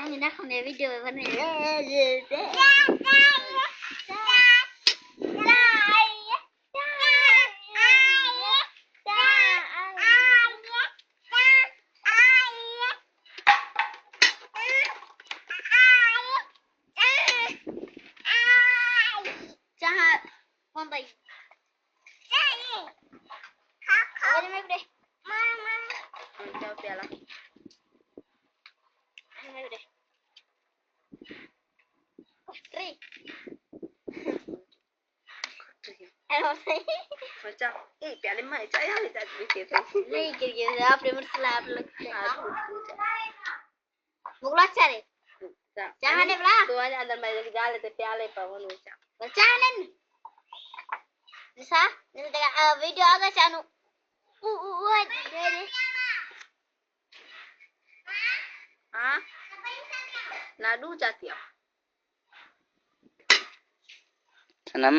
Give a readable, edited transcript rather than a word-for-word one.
Kami nak punya video mana? Jangan montai. Ada mai deh. Mama. Jawab ya lah. Mai deh. Tri. Hello sai. Macam, प्याले में चाय हाले चाय भी थे। नहीं गिर आपने मुझसे लाभ लगता है। मुगला चारे। चाहे ने बला। तो आज अंदर मैं जल्दी डाल लेते प्याले पर वो नोचा। चाहे ने। निशा, निशा देखा वीडियो आगा चानू। दे। हाँ? नाडू जाती है। सनम